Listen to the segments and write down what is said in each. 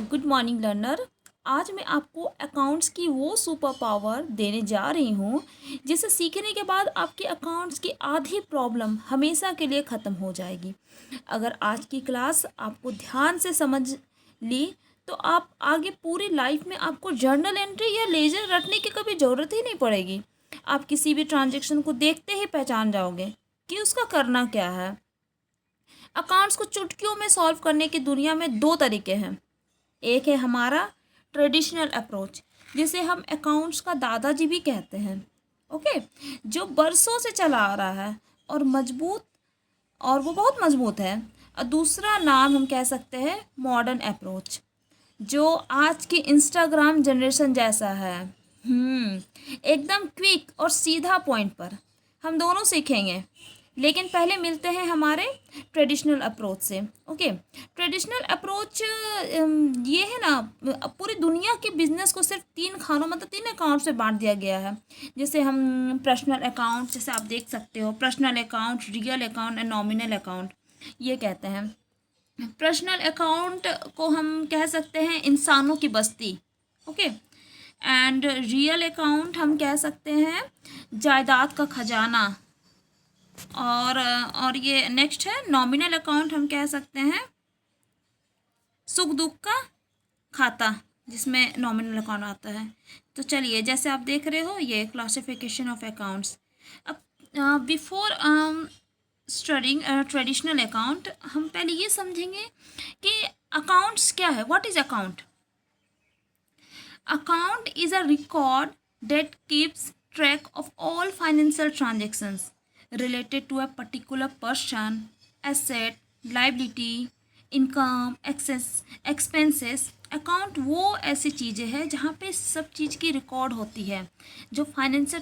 Good morning learner. आज मैं आपको अकाउंट्स की वो सुपर पावर देने जा रही हूँ जिसे सीखने के बाद आपके अकाउंट्स की आधी प्रॉब्लम हमेशा के लिए ख़त्म हो जाएगी। अगर आज की क्लास आपको ध्यान से समझ ली तो आप आगे पूरी लाइफ में आपको जर्नल एंट्री या लेजर रटने की कभी ज़रूरत ही नहीं पड़ेगी। आप किसी भी ट्रांजेक्शन को देखते ही पहचान जाओगे कि उसका करना क्या है। अकाउंट्स को चुटकियों में सॉल्व करने की दुनिया में दो तरीके हैं। एक है हमारा ट्रेडिशनल अप्रोच, जिसे हम अकाउंट्स का दादाजी भी कहते हैं, ओके, जो बरसों से चला आ रहा है और मजबूत, और वो बहुत मजबूत है। और दूसरा नाम हम कह सकते हैं मॉडर्न अप्रोच, जो आज की इंस्टाग्राम जनरेशन जैसा है। एकदम क्विक और सीधा पॉइंट पर हम दोनों सीखेंगे। लेकिन पहले मिलते हैं हमारे ट्रेडिशनल अप्रोच से। ओके, ट्रेडिशनल अप्रोच ये है ना, पूरी दुनिया के बिजनेस को सिर्फ तीन खानों मतलब तीन अकाउंट से बांट दिया गया है। जैसे हम पर्सनल अकाउंट, जैसे आप देख सकते हो, personal account, real account and nominal account ये कहते हैं। पर्सनल अकाउंट को हम कह सकते हैं इंसानों की बस्ती, ओके, एंड रियल अकाउंट हम कह सकते हैं जायदाद का खजाना। और ये नेक्स्ट है नॉमिनल अकाउंट, हम कह सकते हैं सुख दुख का खाता, जिसमें नॉमिनल अकाउंट आता है। तो चलिए, जैसे आप देख रहे हो ये क्लासिफिकेशन ऑफ अकाउंट्स। अब बिफोर स्टडिंग ट्रेडिशनल अकाउंट, हम पहले ये समझेंगे कि अकाउंट्स क्या है। What is account? Account is a record that keeps track of all financial transactions related to a particular person, asset, liability, income, expenses. Account वो ऐसी चीज़ें हैं जहाँ पे सब चीज़ की रिकॉर्ड होती है, जो फाइनेंशियल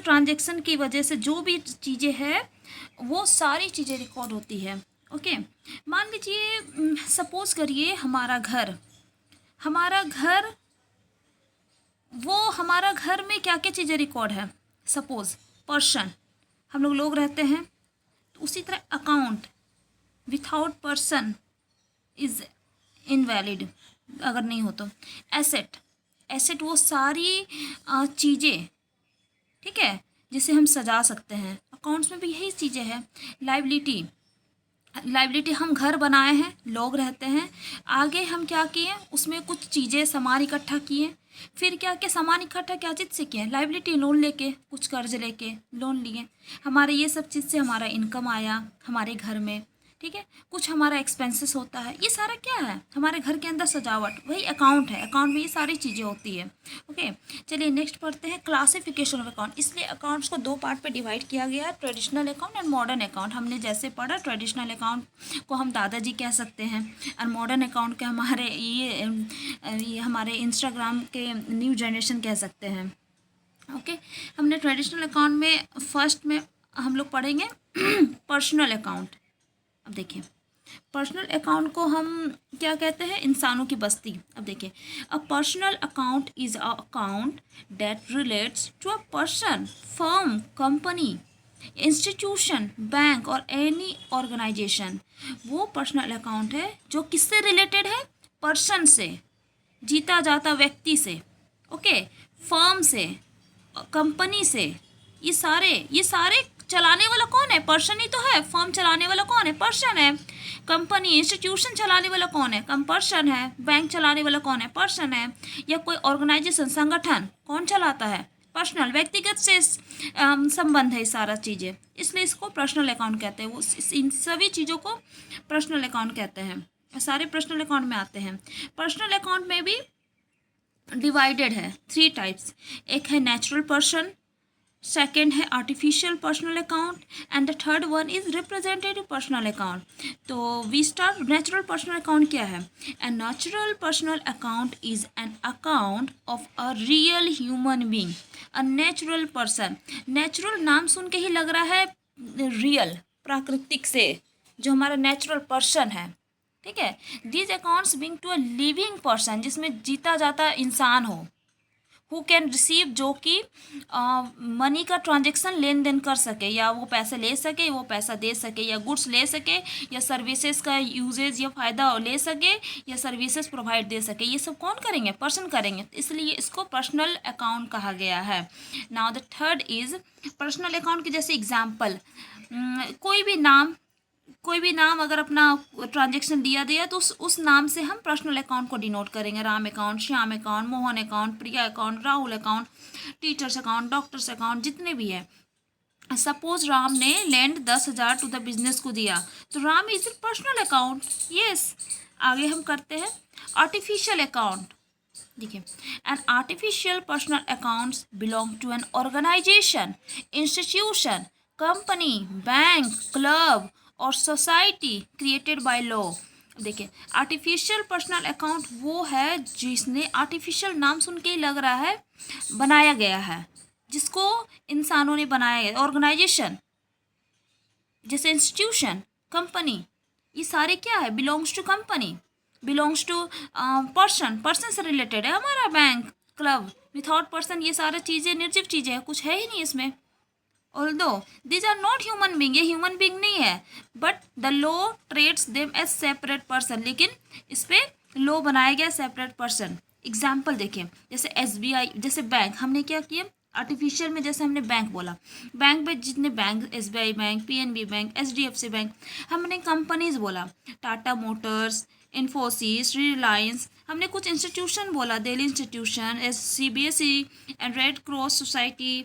ट्रांजेक्शन की वजह से जो भी चीज़ें हैं वो सारी चीज़ें रिकॉर्ड होती है। ओके, मान लीजिए, सपोज करिए हमारा घर हमारा घर में क्या क्या चीज़ें रिकॉर्ड है। सपोज पर्सन, हम लोग रहते हैं, तो उसी तरह account without person is invalid, अगर नहीं हो तो। एसेट वो सारी चीज़ें, ठीक है, जिसे हम सजा सकते हैं। अकाउंट्स में भी यही चीज़ें हैं। लाइबिलिटी हम घर बनाए हैं, लोग रहते हैं, आगे हम क्या किए, उसमें कुछ चीज़ें सामान इकट्ठा किए, फिर क्या क्या सामान इकट्ठा क्या चीज़ से किए, लाइबिलिटी लोन लेके, कुछ कर्ज लेके लोन लिए, हमारे ये सब चीज़ से हमारा इनकम आया हमारे घर में, ठीक है। कुछ हमारा एक्सपेंसेस होता है, ये सारा क्या है, हमारे घर के अंदर सजावट, वही अकाउंट है। अकाउंट में ये सारी चीज़ें होती है। ओके, चलिए नेक्स्ट पढ़ते हैं क्लासिफिकेशन ऑफ अकाउंट। इसलिए अकाउंट्स को दो पार्ट पे डिवाइड किया गया है, traditional account and modern account. हमने जैसे पढ़ा, ट्रेडिशनल अकाउंट को हम दादाजी कह सकते हैं, और मॉडर्न अकाउंट के हमारे ये हमारे इंस्टाग्राम के न्यू जनरेशन कह सकते हैं। ओके, हमने ट्रेडिशनल अकाउंट में फर्स्ट में हम लोग पढ़ेंगे पर्सनल अकाउंट। अब देखिए, पर्सनल अकाउंट को हम क्या कहते हैं, इंसानों की बस्ती। अब देखिए, a personal account is a account that relates to a person, firm, company, institution, bank और एनी ऑर्गेनाइजेशन। वो पर्सनल अकाउंट है जो किससे रिलेटेड है, पर्सन से, जीता जाता व्यक्ति से, ओके, फर्म से, कंपनी से। ये सारे चलाने वाला कौन है, पर्सन ही तो है। फर्म चलाने वाला कौन है, पर्सन है। कंपनी, इंस्टीट्यूशन चलाने वाला कौन है, पर्सन है। बैंक चलाने वाला कौन है, पर्सन है। या कोई ऑर्गेनाइजेशन, संगठन कौन चलाता है, पर्सनल, व्यक्तिगत से संबंध है ये सारा चीज़ें, इसलिए इसको पर्सनल अकाउंट कहते हैं। वो इन सभी चीज़ों को पर्सनल अकाउंट कहते हैं, सारे पर्सनल अकाउंट में आते हैं। पर्सनल अकाउंट में भी डिवाइडेड है थ्री टाइप्स। एक है नेचुरल पर्सन, सेकेंड है artificial personal account, and the third one is representative personal account. तो we start natural personal account क्या है। And natural personal account is an account of a real human being, a natural person. Natural नाम सुन के ही लग रहा है real, प्राकृतिक से, जो हमारा नेचुरल पर्सन है, ठीक है। These accounts being to a living person, जिसमें जीता जाता इंसान हो, हु कैन रिसीव, जो कि मनी का ट्रांजेक्शन लेन देन कर सके, या वो पैसे ले सके, वो पैसा दे सके, या गुड्स ले सके, या सर्विसेज का यूजेज या फ़ायदा ले सके, या सर्विसेज प्रोवाइड दे सके। ये सब कौन करेंगे? पर्सन करेंगे, इसलिए इसको पर्सनल अकाउंट कहा गया है। Now the third is personal account के जैसे एग्जाम्पल, कोई भी नाम अगर अपना ट्रांजेक्शन दिया तो उस नाम से हम पर्सनल अकाउंट को डिनोट करेंगे। Ram account, Shyam account, Mohan account, Priya account, Rahul account, teachers account, doctors account, जितने भी है। सपोज राम ने लैंड 10,000 टू द बिजनेस को दिया, तो Ram is a personal account. Yes, आगे हम करते हैं आर्टिफिशियल अकाउंट। देखिए, an artificial personal accounts belong to an organization, institution, company, bank, club और सोसाइटी क्रिएटेड बाय लॉ। देखिए, आर्टिफिशियल पर्सनल अकाउंट वो है जिसने, आर्टिफिशियल नाम सुन के ही लग रहा है बनाया गया है, जिसको इंसानों ने बनाया है। ऑर्गेनाइजेशन जैसे इंस्टीट्यूशन, कंपनी, ये सारे क्या है? Belongs to company, belongs to person से रिलेटेड है। हमारा बैंक, क्लब, विथआउट पर्सन ये सारी चीज़ें निर्जीव चीज़ें हैं, कुछ है ही नहीं इसमें। Although these are not human being, ये ह्यूमन बींग नहीं है, but the law treats them as separate person, लेकिन इस पर लॉ बनाया गया सेपरेट पर्सन। एग्जाम्पल देखिए, जैसे SBI, जैसे बैंक, हमने क्या किया आर्टिफिशियल में, जैसे हमने बैंक बोला, बैंक में जितने bank, SBI bank, PNB bank, HDFC bank, हमने कंपनीज बोला, टाटा मोटर्स, इन्फोसिस, रिलायंस, हमने कुछ इंस्टीट्यूशन बोला, Delhi institution, CBSE and red cross society,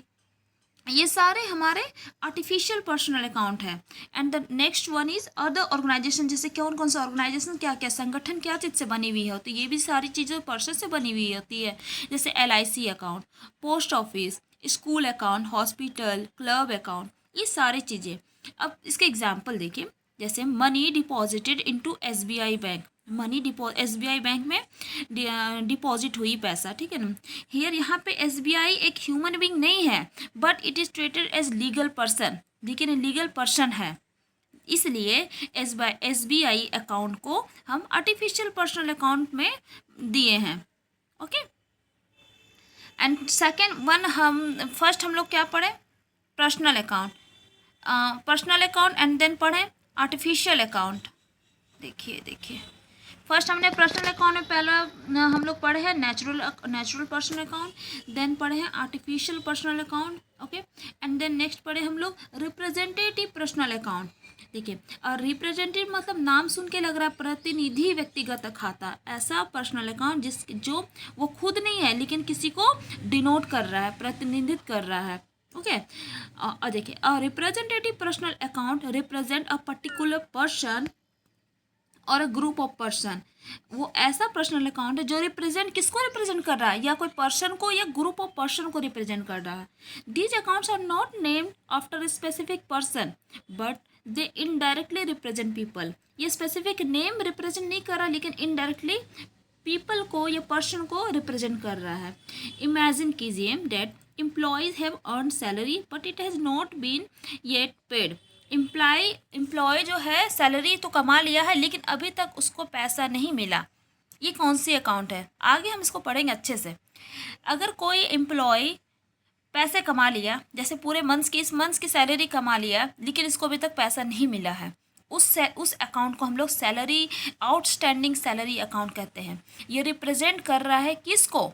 ये सारे हमारे आर्टिफिशियल पर्सनल अकाउंट है। And the next one is other organization, जैसे कौन सा ऑर्गेनाइजेशन, क्या क्या संगठन क्या चीज़ से बनी हुई है, तो ये भी सारी चीज़ें पर्सन से बनी हुई होती है। जैसे LIC account, post office, school account, hospital, club account, ये सारी चीज़ें। अब इसके एग्जाम्पल देखिए, जैसे money deposited into SBI bank, money SBI bank में डिपॉजिट हुई पैसा, ठीक है ना। हियर यहाँ पे SBI एक ह्यूमन बींग नहीं है, but it is treated as legal person, लेकिन लीगल पर्सन है, इसलिए SBI अकाउंट को हम आर्टिफिशियल पर्सनल अकाउंट में दिए हैं। Okay, and second one, first हम लोग क्या पढ़े? पर्सनल अकाउंट, एंड देन पढ़े आर्टिफिशियल अकाउंट। देखिए फर्स्ट हमने पर्सनल अकाउंट में पहला हम लोग पढ़े हैं नेचुरल पर्सनल अकाउंट, देन पढ़े हैं artificial personal account, okay, and then next पढ़े हम लोग रिप्रेजेंटेटिव पर्सनल अकाउंट। देखिए, और रिप्रेजेंटेटिव मतलब नाम सुन के लग रहा है प्रतिनिधि व्यक्तिगत खाता, ऐसा पर्सनल अकाउंट जो वो खुद नहीं है लेकिन किसी को डिनोट कर रहा है, प्रतिनिधित्व कर रहा है। ओके, और देखिए, representative personal account represent a particular person और ग्रुप ऑफ पर्सन, वो ऐसा पर्सनल अकाउंट है जो रिप्रेजेंट, किसको रिप्रेजेंट कर रहा है? या कोई पर्सन को या ग्रुप ऑफ पर्सन को रिप्रेजेंट कर रहा है। These accounts are not named after specific person, but they indirectly represent people. ये स्पेसिफिक नेम रिप्रेजेंट नहीं कर रहा, लेकिन इनडायरेक्टली पीपल को या पर्सन को रिप्रेजेंट कर रहा है। इमेजिन कीजिए that employees have earn salary but it has not been yet paid. Employee जो है सैलरी तो कमा लिया है, लेकिन अभी तक उसको पैसा नहीं मिला। ये कौन सी अकाउंट है? आगे हम इसको पढ़ेंगे अच्छे से। अगर कोई एम्प्लॉय पैसे कमा लिया, जैसे पूरे इस मंथ्स की सैलरी कमा लिया, लेकिन इसको अभी तक पैसा नहीं मिला है, उस अकाउंट को हम लोग सैलरी, आउटस्टैंडिंग सैलरी अकाउंट कहते हैं। ये रिप्रेजेंट कर रहा है किसको?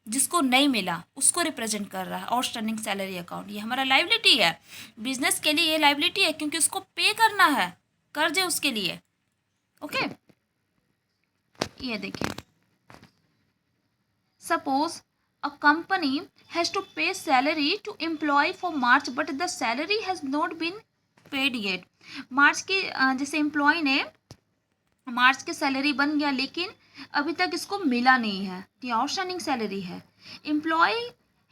जिसको नहीं मिला उसको रिप्रेजेंट कर रहा है आउटस्टैंडिंग सैलरी अकाउंट। ये हमारा लाइबिलिटी है, बिजनेस के लिए ये लाइबिलिटी है, क्योंकि उसको पे करना है, कर्ज है उसके लिए। ओके, ये देखिए, suppose a company has to pay salary to employ for March but the salary has not been paid yet. March की जैसे एम्प्लॉय ने मार्च की सैलरी बन गया, लेकिन अभी तक इसको मिला नहीं है, ये आउटस्टैंडिंग सैलरी है। एम्प्लॉय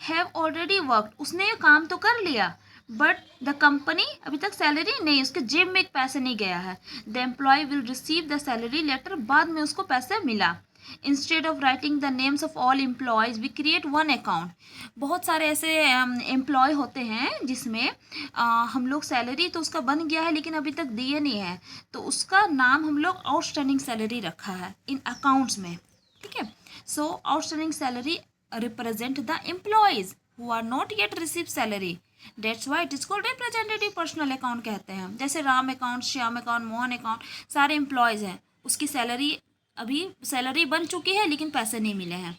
हैव ऑलरेडी वर्कड, उसने ये काम तो कर लिया, बट द कंपनी अभी तक सैलरी नहीं, उसके जेब में एक पैसे नहीं गया है। The employee will receive the salary letter, बाद में उसको पैसा मिला। Instead of writing the names of all employees we create one account. बहुत सारे ऐसे एम्प्लॉय होते हैं जिसमें हम लोग सैलरी तो उसका बन गया है, लेकिन अभी तक दिए नहीं है, तो उसका नाम हम लोग आउटस्टैंडिंग सैलरी रखा है इन अकाउंट्स में। ठीक है, so outstanding salary represent the employees who are not yet received salary. That's why it is called representative personal account कहते हैं. जैसे Ram account, Shyam account, Mohan account, सारे एम्प्लॉयज़ हैं, उसकी सैलरी अभी सैलरी बन चुकी है लेकिन पैसे नहीं मिले हैं.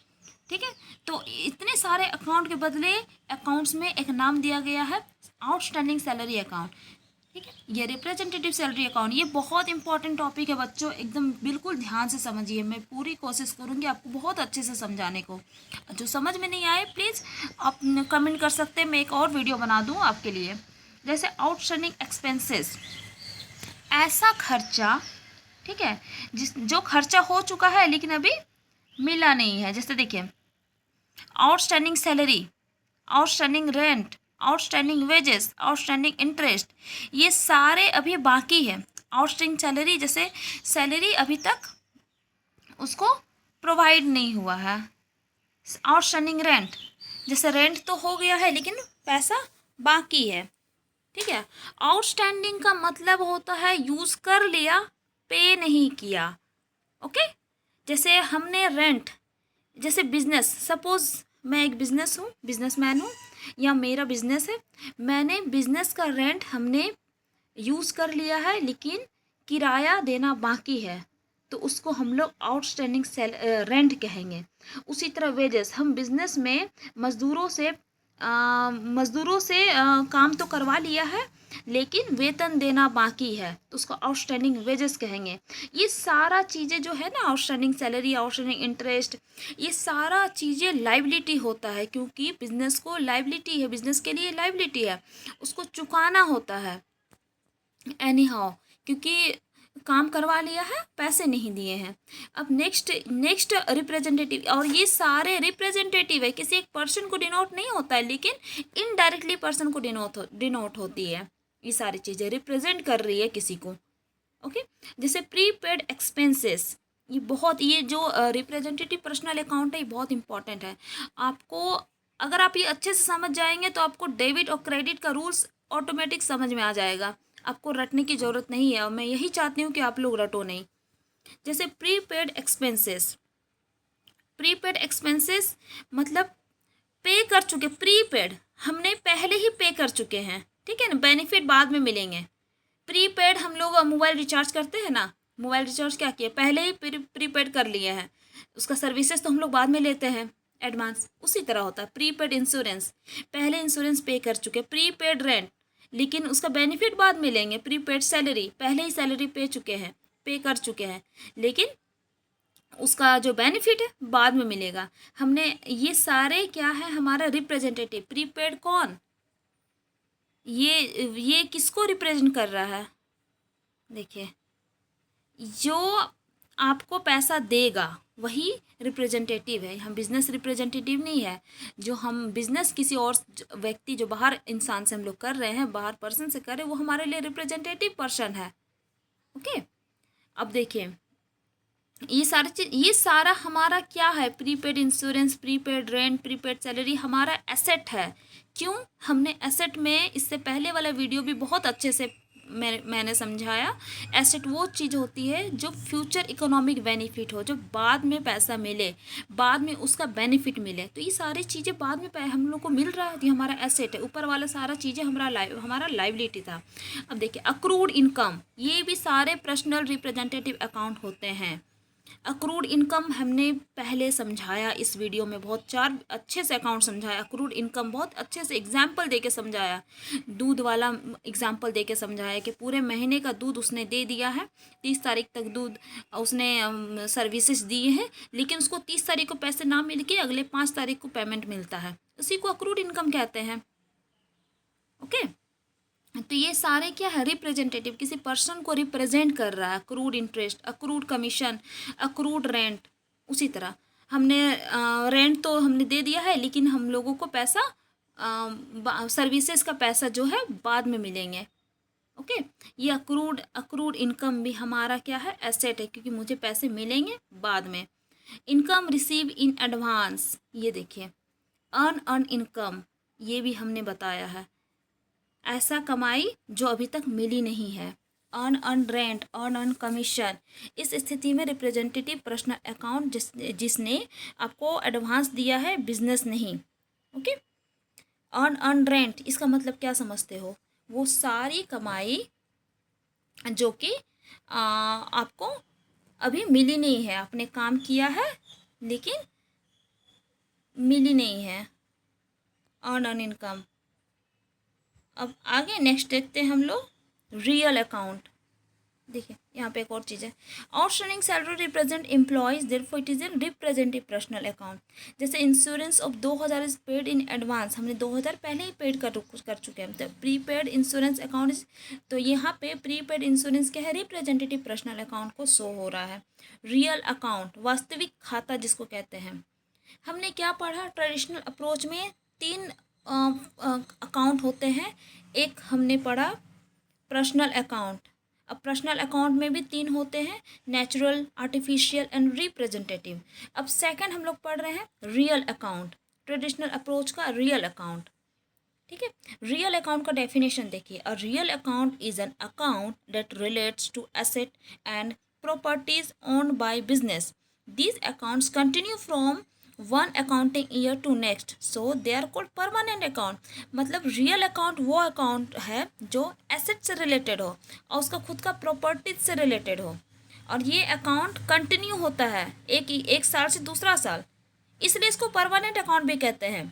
ठीक है, तो इतने सारे अकाउंट के बदले अकाउंट्स में एक नाम दिया गया है आउटस्टैंडिंग सैलरी अकाउंट. ठीक है, ये रिप्रेजेंटेटिव सैलरी अकाउंट, ये बहुत इंपॉर्टेंट टॉपिक है बच्चों, एकदम बिल्कुल ध्यान से समझिए. मैं पूरी कोशिश करूँगी आपको बहुत अच्छे से समझाने को. जो समझ में नहीं आए प्लीज़ आप कमेंट कर सकते हैं, मैं एक और वीडियो बना दूँ आपके लिए. जैसे आउटस्टैंडिंग एक्सपेंसेस, ऐसा खर्चा, ठीक है, जो खर्चा हो चुका है लेकिन अभी मिला नहीं है. जैसे देखिए outstanding salary, outstanding rent, outstanding wages, outstanding interest, ये सारे अभी बाकी है. आउटस्टैंडिंग सैलरी, जैसे सैलरी अभी तक उसको प्रोवाइड नहीं हुआ है. आउटस्टैंडिंग रेंट, जैसे रेंट तो हो गया है लेकिन पैसा बाकी है. ठीक है, आउटस्टैंडिंग का मतलब होता है यूज़ कर लिया, पे नहीं किया. ओके, जैसे हमने रेंट, जैसे बिजनेस, सपोज मैं एक बिजनेस हूँ, बिजनेसमैन हूँ, या मेरा बिजनेस है, मैंने बिजनेस का रेंट हमने यूज़ कर लिया है लेकिन किराया देना बाकी है, तो उसको हम लोग आउटस्टैंडिंग रेंट कहेंगे. उसी तरह वेजेस, हम बिजनेस में मज़दूरों से काम तो करवा लिया है लेकिन वेतन देना बाकी है, तो उसको आउटस्टैंडिंग वेजेस कहेंगे. ये सारा चीज़ें जो है ना, आउटस्टैंडिंग सैलरी, आउटस्टैंडिंग इंटरेस्ट, ये सारा चीज़ें लाइबिलिटी होता है, क्योंकि बिजनेस को लाइबिलिटी है, बिजनेस के लिए लाइबिलिटी है, उसको चुकाना होता है एनी हाउ, क्योंकि काम करवा लिया है, पैसे नहीं दिए हैं. अब नेक्स्ट रिप्रेजेंटेटिव, और ये सारे रिप्रेजेंटेटिव है, किसी एक पर्सन को डिनोट नहीं होता है लेकिन इनडायरेक्टली पर्सन को डिनोट होती है. ये सारी चीज़ें रिप्रेजेंट कर रही है किसी को. ओके, जैसे प्रीपेड एक्सपेंसेस, ये जो रिप्रेजेंटेटिव पर्सनल अकाउंट है, ये बहुत इंपॉर्टेंट है. आपको अगर आप ये अच्छे से समझ जाएंगे तो आपको डेबिट और क्रेडिट का रूल्स ऑटोमेटिक समझ में आ जाएगा, आपको रटने की ज़रूरत नहीं है, और मैं यही चाहती हूँ कि आप लोग रटो नहीं. जैसे प्रीपेड एक्सपेंसेस, प्रीपेड एक्सपेंसेस मतलब पे कर चुके, प्रीपेड हमने पहले ही पे कर चुके हैं. ठीक है ना, बेनिफिट बाद में मिलेंगे. प्रीपेड हम लोग मोबाइल रिचार्ज करते हैं ना, मोबाइल रिचार्ज क्या किया, पहले ही प्रीपेड कर लिए हैं, उसका सर्विसेज तो हम लोग बाद में लेते हैं एडवांस. उसी तरह होता है प्रीपेड इंश्योरेंस, पहले इंश्योरेंस पे कर चुके. प्रीपेड रेंट, लेकिन उसका बेनिफिट बाद में लेंगे. प्रीपेड सैलरी, पहले ही सैलरी पे कर चुके हैं लेकिन उसका जो बेनिफिट है बाद में मिलेगा. हमने ये सारे क्या है, हमारा रिप्रेजेंटेटिव. प्रीपेड कौन, ये किसको रिप्रेजेंट कर रहा है, देखिए जो आपको पैसा देगा वही रिप्रेजेंटेटिव है. हम बिजनेस रिप्रेजेंटेटिव नहीं है. जो हम बिजनेस किसी और व्यक्ति, जो बाहर इंसान से हम लोग कर रहे हैं, बाहर पर्सन से कर रहे हैं, वो हमारे लिए रिप्रेजेंटेटिव पर्सन है. ओके, अब देखिए ये सारा हमारा क्या है, prepaid insurance, prepaid rent, prepaid salary हमारा एसेट है. क्यों, हमने एसेट में इससे पहले वाला वीडियो भी बहुत अच्छे से मैंने समझाया. एसेट वो चीज़ होती है जो फ्यूचर इकोनॉमिक बेनिफिट हो, जो बाद में पैसा मिले, बाद में उसका बेनिफिट मिले. तो ये सारी चीज़ें बाद में हम लोग को मिल रहा है, तो हमारा एसेट है. ऊपर वाला सारा चीज़ें हमारा लाइबिलिटी था. अब देखिए अक्रूड इनकम, ये भी सारे पर्सनल रिप्रेजेंटेटिव अकाउंट होते हैं. अक्रूड इनकम हमने पहले समझाया इस वीडियो में, बहुत 4 अच्छे से अकाउंट समझाया. अक्रूड इनकम बहुत अच्छे से एग्जाम्पल देके समझाया, दूध वाला एग्जाम्पल देके समझाया कि पूरे महीने का दूध उसने दे दिया है, 30 तारीख तक दूध उसने सर्विसेज दिए हैं, लेकिन उसको 30 तारीख को पैसे ना मिल के अगले 5 तारीख को पेमेंट मिलता है. उसी को अक्रूड इनकम कहते हैं. ओके, तो ये सारे क्या है, रिप्रेजेंटेटिव, किसी पर्सन को रिप्रेजेंट कर रहा है. Accrued interest, accrued commission, accrued rent. उसी तरह हमने रेंट तो हमने दे दिया है लेकिन हम लोगों को पैसा, सर्विसेज का पैसा जो है बाद में मिलेंगे. ओके, ये अक्रूड इनकम भी हमारा क्या है, एसेट है, क्योंकि मुझे पैसे मिलेंगे बाद में. इनकम रिसीव इन एडवांस, ये देखिए अर्न इनकम, ये भी हमने बताया है, ऐसा कमाई जो अभी तक मिली नहीं है. Earn earn rent, earn earn commission. इस स्थिति में रिप्रेजेंटेटिव पर्सनल अकाउंट जिसने आपको एडवांस दिया है, बिजनेस नहीं। ओके। अर्न अर्न रेंट इसका मतलब क्या समझते हो? वो सारी कमाई जो कि आपको अभी मिली नहीं है, आपने काम किया है लेकिन मिली नहीं है, अर्न अर्न इनकम। अब आगे नेक्स्ट देखते हैं हम लोग रियल अकाउंट। देखिए यहाँ पे एक और चीज़ है, outstanding salary represent employees, therefore it is a representative personal account. जैसे insurance of 2000 is paid in advance, हमने 2000 पहले ही पेड कर चुके हैं, तो प्रीपेड इंश्योरेंस अकाउंट इज, तो यहाँ पे प्रीपेड इंश्योरेंस क्या है? रिप्रेजेंटेटिव पर्सनल अकाउंट को शो हो रहा है। रियल अकाउंट वास्तविक खाता जिसको कहते हैं। हमने क्या पढ़ा? ट्रेडिशनल अप्रोच में 3 अकाउंट होते हैं। एक हमने पढ़ा पर्सनल अकाउंट। अब पर्सनल अकाउंट में भी 3 होते हैं, नेचुरल, आर्टिफिशियल एंड रिप्रेजेंटेटिव। अब सेकंड हम लोग पढ़ रहे हैं रियल अकाउंट, ट्रेडिशनल अप्रोच का रियल अकाउंट। ठीक है, रियल अकाउंट का डेफिनेशन देखिए, a real account is an account that relates to asset and properties owned by business. These accounts continue from one accounting year to next, so they are called permanent account. मतलब real account वो account है जो asset से related हो और उसका खुद का प्रॉपर्टीज से रिलेटेड हो, और ये अकाउंट कंटिन्यू होता है एक साल से दूसरा साल, इसलिए इसको परमानेंट अकाउंट भी कहते हैं।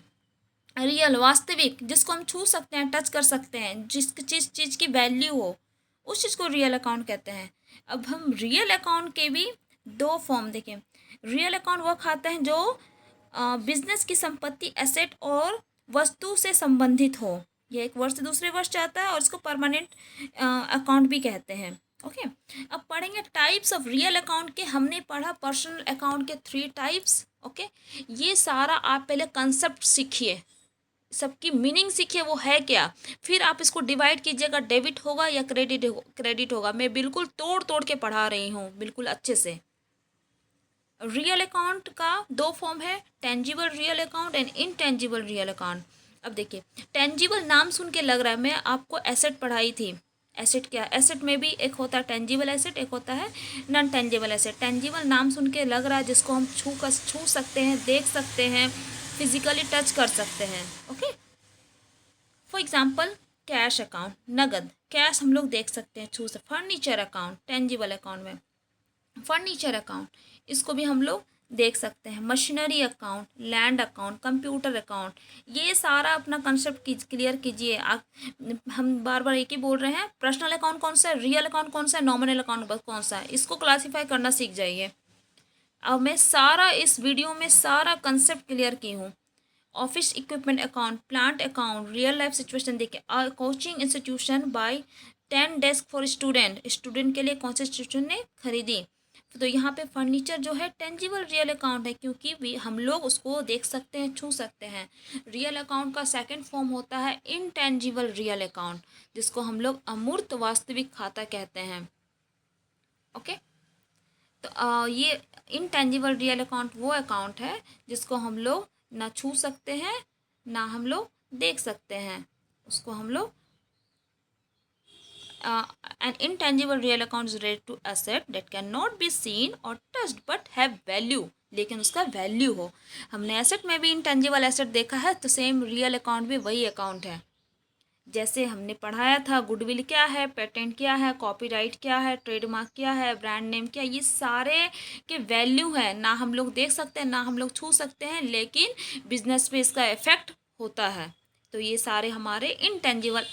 रियल वास्तविक, जिसको हम छू सकते हैं, टच कर सकते हैं, जिस चीज़ की वैल्यू हो, उस चीज़ को रियल अकाउंट कहते हैं। अब हम रियल अकाउंट के भी 2 फॉर्म देखें। रियल अकाउंट वो खाता है जो बिजनेस की संपत्ति, एसेट और वस्तु से संबंधित हो, ये एक वर्ष से दूसरे वर्ष जाता है और इसको परमानेंट अकाउंट भी कहते हैं। ओके। अब पढ़ेंगे टाइप्स ऑफ रियल अकाउंट के। हमने पढ़ा पर्सनल अकाउंट के 3 टाइप्स। ओके। ये सारा आप पहले कंसेप्ट सीखिए, सबकी मीनिंग सीखिए वो है क्या, फिर आप इसको डिवाइड कीजिएगा, डेबिट होगा या क्रेडिट होगा। मैं बिल्कुल तोड़ तोड़ के पढ़ा रही हूँ, बिल्कुल अच्छे से। रियल अकाउंट का 2 फॉर्म है, tangible real account and intangible real account. अब देखिए, टेंजिबल नाम सुन के लग रहा है, मैं आपको एसेट पढ़ाई थी। एसेट क्या? एसेट में भी एक होता है टेंजिबल एसेट, एक होता है नॉन टेंजिबल एसेट। टेंजिबल नाम सुन के लग रहा है जिसको हम छू सकते हैं, देख सकते हैं, फिजिकली टच कर सकते हैं। Okay. For example cash account, नगद कैश हम लोग देख सकते हैं, छू सकते। फर्नीचर अकाउंट टेंजिबल अकाउंट में, फर्नीचर अकाउंट इसको भी हम लोग देख सकते हैं। Machinery account, land account, computer account, ये सारा अपना कंसेप्ट क्लियर कीजिए। आप हम बार बार एक ही बोल रहे हैं, पर्सनल अकाउंट कौन सा है, रियल अकाउंट कौन सा है, नॉमिनल अकाउंट कौन सा है, इसको क्लासीफाई करना सीख जाइए। अब मैं सारा इस वीडियो में सारा कंसेप्ट क्लियर की हूँ। Office equipment account, plant account, real life situation देखिए। Coaching institution buy 10 desk for student, student के लिए कौन से इंस्टीट्यूशन ने खरीदी। तो यहाँ पे फर्नीचर जो है टेंजिबल रियल अकाउंट है, क्योंकि भी हम लोग उसको देख सकते हैं, छू सकते हैं। रियल अकाउंट का सेकंड फॉर्म होता है इनटेंजिबल रियल अकाउंट, जिसको हम लोग अमूर्त वास्तविक खाता कहते हैं। ओके। तो ये इनटेंजिबल रियल अकाउंट वो अकाउंट है जिसको हम लोग ना छू सकते हैं, ना हम लोग देख सकते हैं, उसको हम लोग an intangible real account is related to asset that cannot be seen or touched but have value, लेकिन उसका वैल्यू हो। हमने एसेट में भी इंटेंजिबल एसेट देखा है, तो सेम रियल अकाउंट भी वही अकाउंट है। जैसे हमने पढ़ाया था, गुडविल क्या है, पेटेंट क्या है, कॉपीराइट क्या है, ट्रेडमार्क क्या है, ब्रांड नेम क्या है, ये सारे के वैल्यू है, ना हम लोग देख सकते हैं, ना हम लोग छू सकते हैं, लेकिन बिजनेस पे इसका इफेक्ट होता है। तो ये सारे हमारे इनटेंजिबल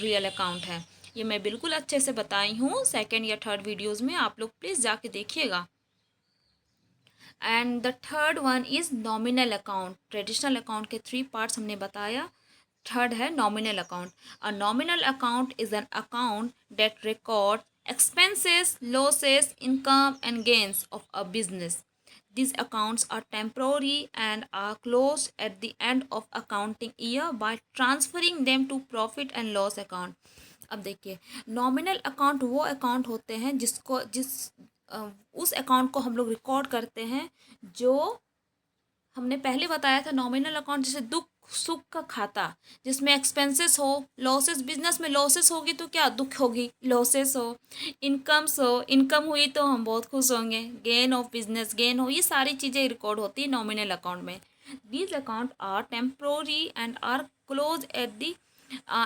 रियल अकाउंट है। ये मैं बिल्कुल अच्छे से बताई हूँ, सेकेंड या थर्ड वीडियोज़ में आप लोग प्लीज़ जाके देखिएगा। And the third one is nominal account. Traditional account के 3 पार्ट्स हमने बताया, थर्ड है nominal account. A nominal account is an account that record expenses, losses, income and gains of a business. These accounts are temporary and are closed at the end of accounting year by transferring them to profit and loss account. अब देखिए, nominal account वो account होते हैं उस account को हम लोग record करते हैं जो हमने पहले बताया था नॉमिनल अकाउंट जैसे दुख सुख का खाता, जिसमें एक्सपेंसेस हो, लॉसेस, बिजनेस में लॉसेस होगी तो क्या दुख होगी, लॉसेस हो, इनकम्स हो, इनकम हुई तो हम बहुत खुश होंगे, गेन ऑफ बिजनेस, गेन हो, ये सारी चीज़ें रिकॉर्ड होती है नॉमिनल अकाउंट में। These account are temporary and are close at the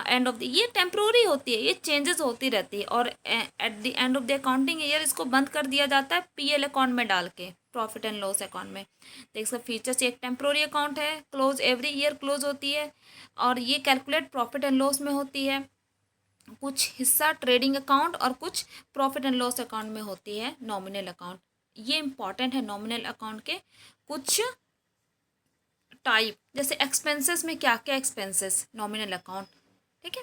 end of the, ये टेम्प्रोरी होती है, ये चेंजेस होती रहती है, और at the end of the accounting year इसको बंद कर दिया जाता है पीएल अकाउंट में डाल के, प्रॉफिट एंड लॉस अकाउंट में। तो इसका फीचर्स, एक टेम्प्रोरी अकाउंट है, क्लोज एवरी ईयर क्लोज होती है, और ये कैलकुलेट प्रॉफिट एंड लॉस में होती है, कुछ हिस्सा ट्रेडिंग अकाउंट और कुछ प्रॉफिट एंड लॉस अकाउंट में होती है नॉमिनल अकाउंट। ये इंपॉर्टेंट है नॉमिनल अकाउंट के कुछ टाइप, जैसे एक्सपेंसेस में क्या क्या एक्सपेंसेस नॉमिनल अकाउंट, ठीक है।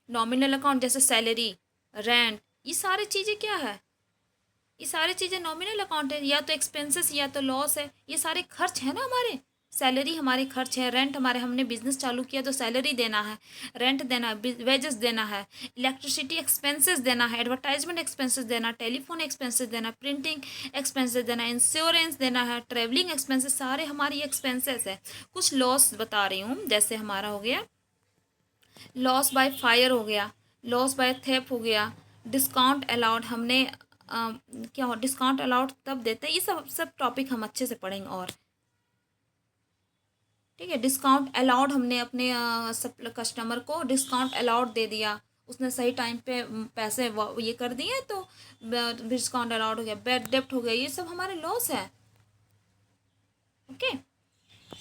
नॉमिनल अकाउंट जैसे सैलरी, रेंट, ये सारी चीज़ें क्या है, ये सारी चीज़ें नॉमिनल अकाउंट है, या तो एक्सपेंसेस या तो लॉस है, ये सारे खर्च है ना हमारे, सैलरी हमारे खर्च है, रेंट हमारे, हमने बिजनेस चालू किया तो सैलरी देना है, रेंट देना है, वेजेस देना है, इलेक्ट्रिसिटी एक्सपेंसेस देना है, एडवर्टाइजमेंट एक्सपेंसेस देना, टेलीफोन एक्सपेंसेस देना, प्रिंटिंग एक्सपेंसेस देना, इंश्योरेंस देना है, ट्रेवलिंग एक्सपेंसेस, सारे हमारी एक्सपेंसेस है। कुछ लॉस बता रही हूँ, जैसे हमारा हो गया लॉस बाय फायर हो गया, लॉस बाय थेप हो गया, डिस्काउंट अलाउड, हमने क्या हो, डिस्काउंट अलाउड तब देते हैं, ये सब सब टॉपिक हम अच्छे से पढ़ेंगे, और ठीक है। डिस्काउंट अलाउड, हमने अपने सब कस्टमर को डिस्काउंट अलाउड दे दिया, उसने सही टाइम पे पैसे ये कर दिए तो डिस्काउंट अलाउड हो गया, बैड डेप्ट हो गया, ये सब हमारे लॉस है, okay.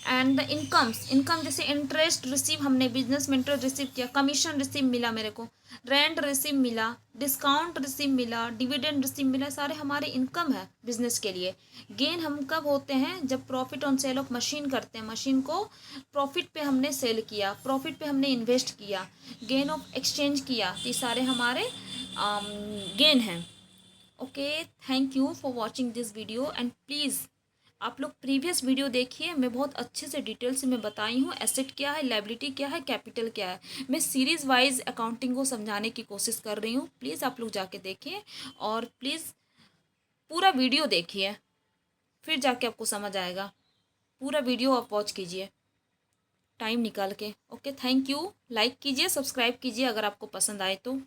And the incomes, income जैसे इंटरेस्ट रिसीव, हमने बिजनेस में इंटरेस्ट रिसीव किया, कमीशन रिसीव मिला मेरे को, रेंट रिसीव मिला, डिस्काउंट रिसीव मिला, डिविडेंड रिसीव मिला, सारे हमारे इनकम है बिजनेस के लिए। गेन हम कब होते हैं, जब profit on sale of machine करते हैं, मशीन को प्रॉफिट पे हमने सेल किया, प्रॉफिट पे हमने इन्वेस्ट किया, गेन ऑफ एक्सचेंज किया, तो ये सारे हमारे गेन हैं, okay. Thank you for watching this video, and please आप लोग प्रीवियस वीडियो देखिए, मैं बहुत अच्छे से डिटेल से मैं बताई हूँ एसेट क्या है, लायबिलिटी क्या है, कैपिटल क्या है, मैं सीरीज़ वाइज अकाउंटिंग को समझाने की कोशिश कर रही हूँ। प्लीज़ आप लोग जाके देखिए, और प्लीज़ पूरा वीडियो देखिए, फिर जाके आपको समझ आएगा। पूरा वीडियो आप वॉच कीजिए टाइम निकाल के, ओके। थैंक यू, लाइक कीजिए, सब्सक्राइब कीजिए अगर आपको पसंद आए तो।